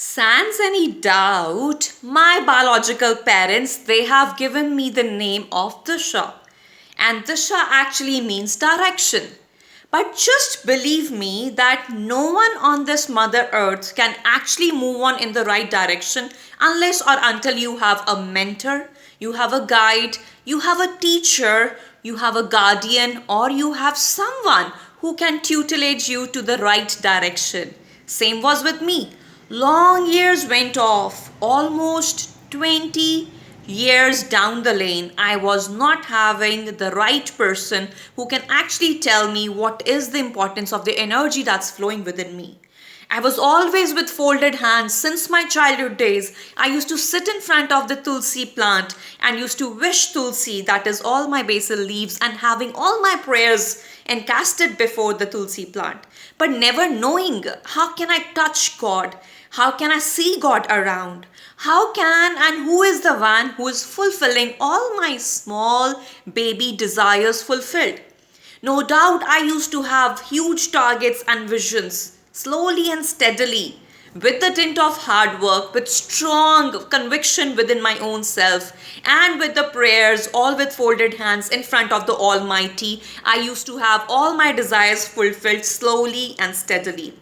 Sans any doubt, my biological parents, they have given me the name of Disha. And Disha actually means direction. But just believe me that no one on this Mother Earth can actually move on in the right direction unless or until you have a mentor, you have a guide, you have a teacher, you have a guardian, or you have someone who can tutelage you to the right direction. Same was with me. Long years went off, almost 20 years down the lane. I was not having the right person who can actually tell me what is the importance of the energy that's flowing within me. I was always with folded hands since my childhood days. I used to sit in front of the tulsi plant and used to wish tulsi, that is all my basil leaves, and having all my prayers encasted before the tulsi plant. But never knowing how can I touch God? How can I see God around? How can and who is the one who is fulfilling all my small baby desires fulfilled? No doubt I used to have huge targets and visions, slowly and steadily, with the dint of hard work, with strong conviction within my own self, and with the prayers, all with folded hands in front of the Almighty. I used to have all my desires fulfilled slowly and steadily.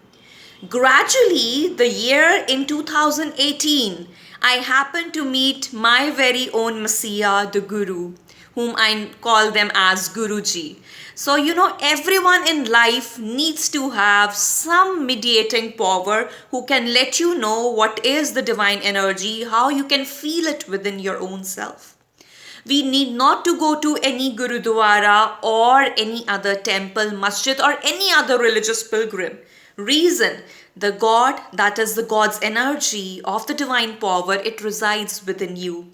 Gradually, the year in 2018, I happened to meet my very own Messiah, the Guru, whom I call them as Guruji. So, everyone in life needs to have some mediating power who can let you know what is the divine energy, how you can feel it within your own self. We need not to go to any Gurudwara or any other temple, masjid, or any other religious pilgrim. Reason, the God, that is the God's energy of the divine power, it resides within you.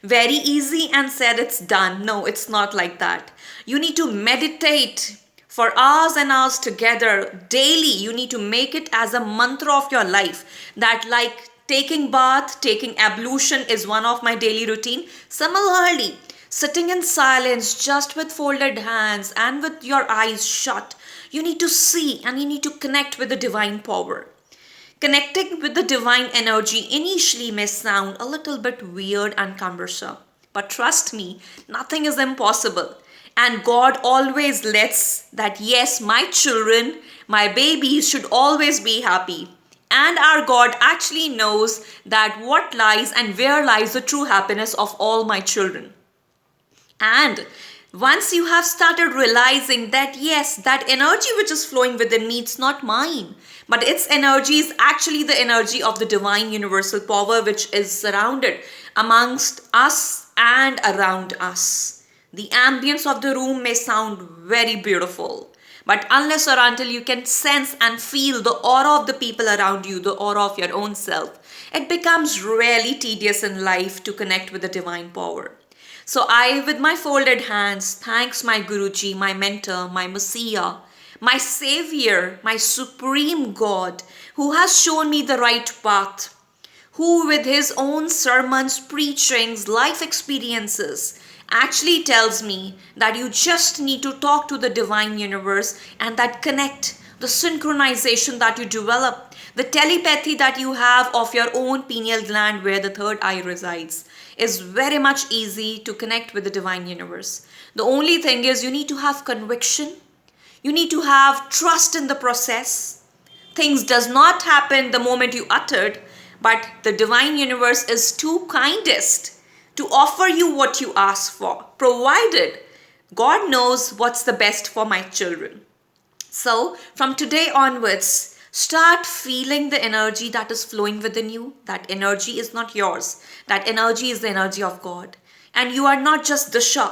Very easy and said it's done. No, it's not like that. You need to meditate for hours and hours together daily. You need to make it as a mantra of your life, that like taking bath, taking ablution is one of my daily routine. Similarly, sitting in silence just with folded hands and with your eyes shut, you need to see and you need to connect with the divine power. Connecting with the divine energy initially may sound a little bit weird and cumbersome, but trust me, nothing is impossible. And God always lets that, yes, my children, my babies should always be happy. And our God actually knows that what lies and where lies the true happiness of all my children. And once you have started realizing that, yes, that energy which is flowing within me, it's not mine, but its energy is actually the energy of the divine universal power which is surrounded amongst us and around us. The ambience of the room may sound very beautiful, but unless or until you can sense and feel the aura of the people around you, the aura of your own self, it becomes really tedious in life to connect with the divine power. So I, with my folded hands, thanks my Guruji, my mentor, my Messiah, my Savior, my Supreme God, who has shown me the right path, who with his own sermons, preachings, life experiences, actually tells me that you just need to talk to the divine universe and that connect, the synchronization that you develop, the telepathy that you have of your own pineal gland where the third eye resides is very much easy to connect with the divine universe. The only thing is you need to have conviction. You need to have trust in the process. Things does not happen the moment you uttered, but the divine universe is too kindest to offer you what you ask for, provided God knows what's the best for my children. So from today onwards, start feeling the energy that is flowing within you. That energy is not yours. That energy is the energy of God. And you are not just Disha,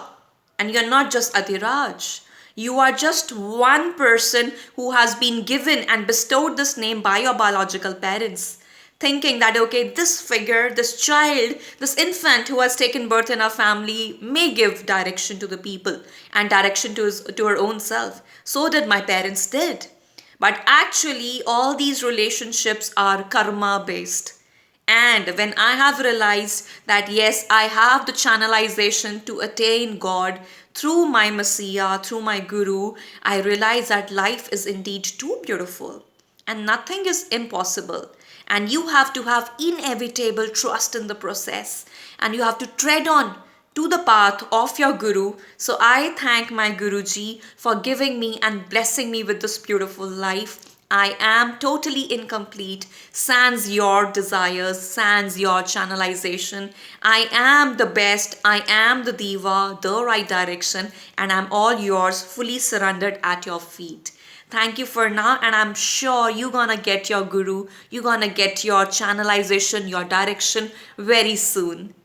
and you are not just Adhiraj. You are just one person who has been given and bestowed this name by your biological parents, thinking that, okay, this figure, this child, this infant who has taken birth in our family may give direction to the people and direction to her own self. So did my parents did. But actually, all these relationships are karma based. And when I have realized that, yes, I have the channelization to attain God through my Messiah, through my Guru, I realize that life is indeed too beautiful and nothing is impossible. and you have to have inevitable trust in the process, and you have to tread on to the path of your Guru. So I thank my Guruji for giving me and blessing me with this beautiful life. I am totally incomplete, sans your desires, sans your channelization. I am the best, I am the diva, the right direction, and I'm all yours, fully surrendered at your feet. Thank you for now, and I'm sure you're gonna get your Guru, you're gonna get your channelization, your direction very soon.